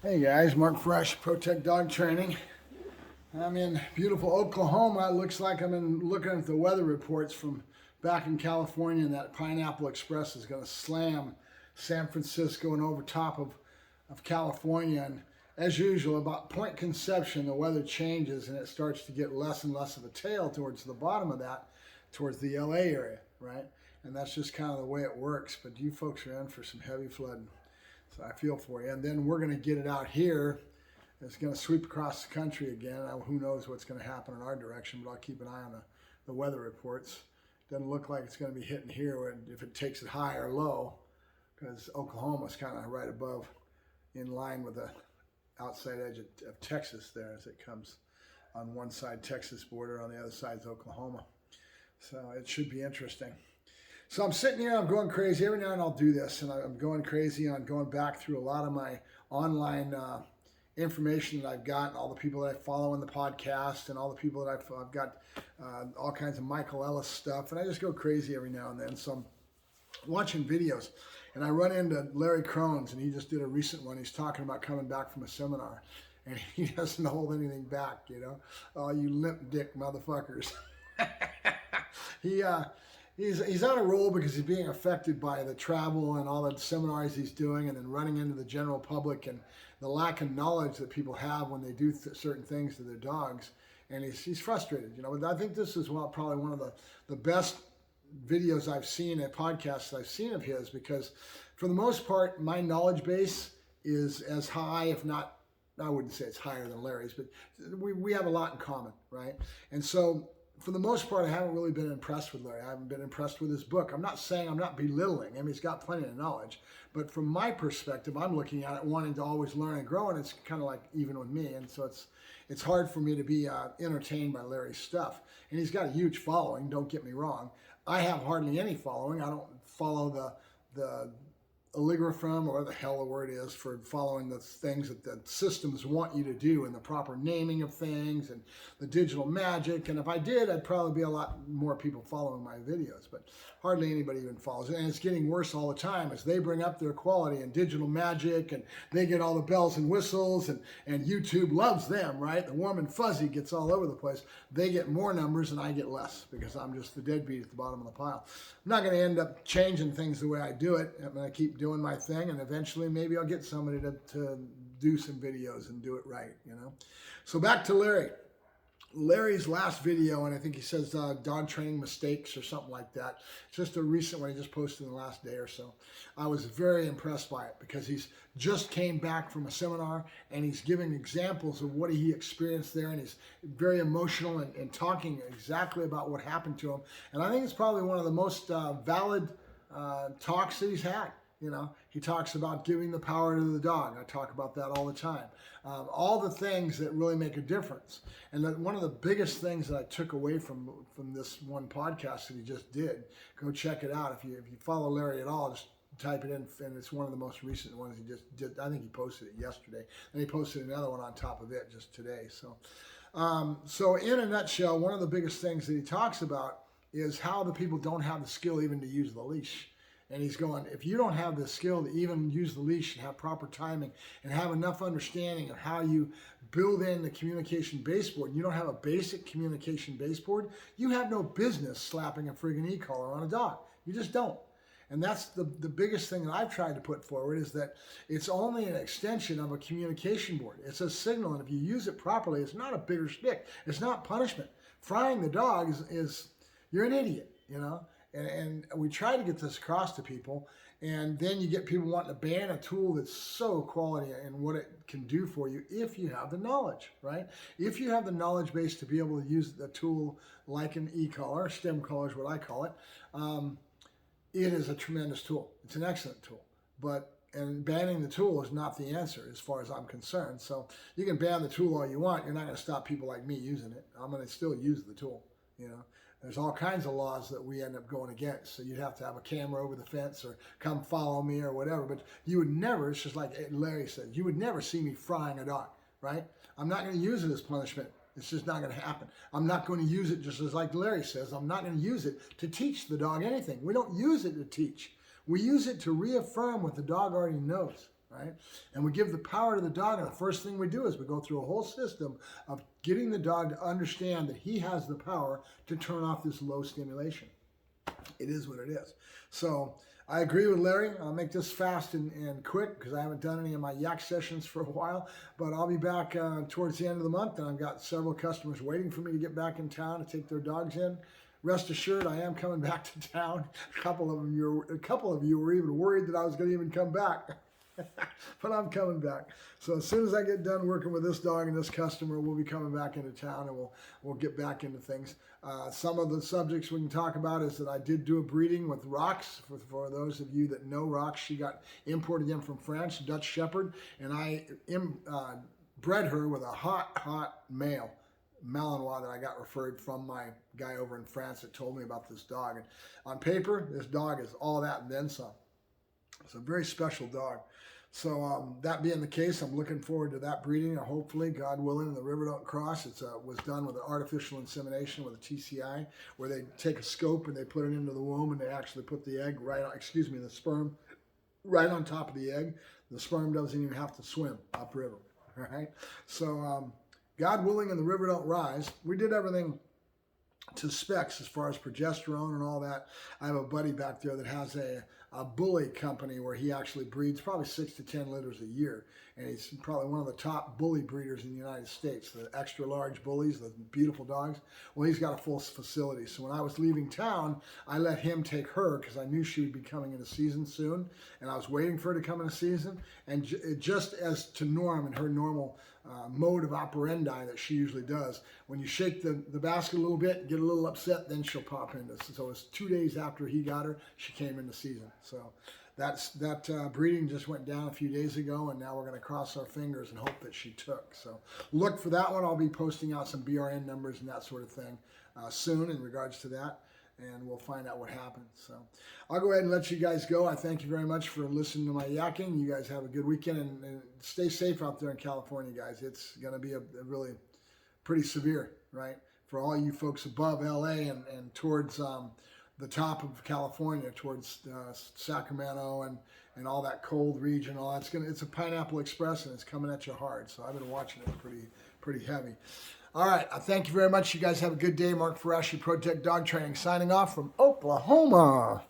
Hey guys, Mark Ferrasci, Protect Dog Training. I'm in beautiful Oklahoma. It looks like I'm looking at the weather reports from back in California, and that Pineapple Express is going to slam San Francisco and over top of California. And as usual, about point conception, the weather changes and it starts to get less and less of a tail towards the bottom of that, towards the LA area, right? And that's just kind of the way it works. But you folks are in for some heavy flooding. So I feel for you. And then we're going to get it out here. It's going to sweep across the country again. Who knows what's going to happen in our direction, but I'll keep an eye on the weather reports. Doesn't look like it's going to be hitting here if it takes it high or low, because Oklahoma's kind of right above, in line with the outside edge of Texas there as it comes on one side Texas border, on the other side is Oklahoma. So it should be interesting. So I'm sitting here, I'm going crazy. Every now and then I'll do this, and I'm going crazy on going back through a lot of my online information that I've got, and all the people that I follow in the podcast, and all the people that I've got all kinds of Michael Ellis stuff, and I just go crazy every now and then. So I'm watching videos, and I run into Larry Krohn's, and he just did a recent one. He's talking about coming back from a seminar, and he doesn't hold anything back, you know. Oh, you limp dick motherfuckers. He's on a roll because he's being affected by the travel and all the seminars he's doing, and then running into the general public and the lack of knowledge that people have when they do certain things to their dogs. And he's frustrated, you know. But I think this is probably one of the best videos I've seen, podcasts I've seen of his, because for the most part, my knowledge base is as high, if not, I wouldn't say it's higher than Larry's, but we have a lot in common, right? And so, for the most part, I haven't really been impressed with Larry. I haven't been impressed with his book. I'm not saying, I'm not belittling him. He's got plenty of knowledge. But from my perspective, I'm looking at it wanting to always learn and grow, and it's kind of like even with me. And so it's hard for me to be entertained by Larry's stuff. And he's got a huge following, don't get me wrong. I have hardly any following. I don't follow the algorithm, or whatever the hell the word is, for following the things that the systems want you to do, and the proper naming of things and the digital magic. And if I did, I'd probably be a lot more people following my videos, but hardly anybody even follows it. And it's getting worse all the time as they bring up their quality and digital magic, and they get all the bells and whistles, and YouTube loves them, right? The warm and fuzzy gets all over the place. They get more numbers and I get less, because I'm just the deadbeat at the bottom of the pile. I'm not going to end up changing things the way I do it. I'm going to keep doing my thing, and eventually maybe I'll get somebody to do some videos and do it right, you know. So back to Larry. Larry's last video, and I think he says dog training mistakes or something like that. It's just a recent one he just posted in the last day or so. I was very impressed by it, because he's just came back from a seminar, and he's giving examples of what he experienced there, and he's very emotional and talking exactly about what happened to him. And I think it's probably one of the most valid talks that he's had. You know, he talks about giving the power to the dog. I talk about that all the time. All the things that really make a difference. And one of the biggest things that I took away from this one podcast that he just did, go check it out. If you follow Larry at all, just type it in, and it's one of the most recent ones he just did. I think he posted it yesterday, and he posted another one on top of it just today. So in a nutshell, one of the biggest things that he talks about is how the people don't have the skill even to use the leash. And he's going, if you don't have the skill to even use the leash and have proper timing and have enough understanding of how you build in the communication baseboard, and you don't have a basic communication baseboard, you have no business slapping a friggin' e-collar on a dog. You just don't. And that's the biggest thing that I've tried to put forward, is that it's only an extension of a communication board. It's a signal, and if you use it properly, it's not a bigger stick. It's not punishment. Frying the dog is you're an idiot, you know? And we try to get this across to people, and then you get people wanting to ban a tool that's so quality in what it can do for you if you have the knowledge, right? If you have the knowledge base to be able to use the tool like an e-collar, stem collar is what I call it, it is a tremendous tool. It's an excellent tool. And banning the tool is not the answer as far as I'm concerned. So you can ban the tool all you want. You're not going to stop people like me using it. I'm going to still use the tool, you know. There's all kinds of laws that we end up going against. So you'd have to have a camera over the fence, or come follow me, or whatever. But you would never, it's just like Larry said, you would never see me frying a dog, right? I'm not going to use it as punishment. It's just not going to happen. I'm not going to use it, just as like Larry says, I'm not going to use it to teach the dog anything. We don't use it to teach. We use it to reaffirm what the dog already knows. right? And we give the power to the dog, and the first thing we do is we go through a whole system of getting the dog to understand that he has the power to turn off this low stimulation. It is what it is. So I agree with Larry. I'll make this fast and quick because I haven't done any of my Yack sessions for a while, but I'll be back towards the end of the month, and I've got several customers waiting for me to get back in town to take their dogs in. Rest assured, I am coming back to town. A couple of you were even worried that I was going to even come back. But I'm coming back. So as soon as I get done working with this dog and this customer, we'll be coming back into town, and we'll get back into things. Some of the subjects we can talk about is that I did do a breeding with Rox. For those of you that know Rox, she got imported in from France, Dutch Shepherd, and I bred her with a hot male Malinois that I got referred from my guy over in France that told me about this dog. And on paper, this dog is all that and then some. It's a very special dog. So that being the case, I'm looking forward to that breeding. Hopefully, God willing, in the River Don't Cross. It was done with an artificial insemination with a TCI, where they take a scope and they put it into the womb, and they actually put the egg the sperm right on top of the egg. The sperm doesn't even have to swim upriver. All right. So God willing, in the River Don't Rise, we did everything to specs as far as progesterone and all that. I have a buddy back there that has a bully company where he actually breeds probably 6 to 10 litters a year, and he's probably one of the top bully breeders in the United States. The extra large bullies, the beautiful dogs. Well, he's got a full facility. So when I was leaving town, I let him take her because I knew she would be coming into season soon, and I was waiting for her to come into season. And just as to Norm and her normal mode of operandi that she usually does, when you shake the basket a little bit, get a little upset, then she'll pop into. So it was 2 days after he got her, she came into season. So that breeding just went down a few days ago, and now we're going to cross our fingers and hope that she took. So look for that one. I'll be posting out some BRN numbers and that sort of thing soon in regards to that, and we'll find out what happens. So I'll go ahead and let you guys go. I thank you very much for listening to my yakking. You guys have a good weekend, and stay safe out there in California, guys. It's going to be a really pretty severe, right? For all you folks above LA and towards the top of California, towards Sacramento and all that cold region, it's a Pineapple Express, and it's coming at you hard. So I've been watching it pretty heavy. All right, thank you very much. You guys have a good day. Mark Ferrasci, Protect Dog Training, signing off from Oklahoma.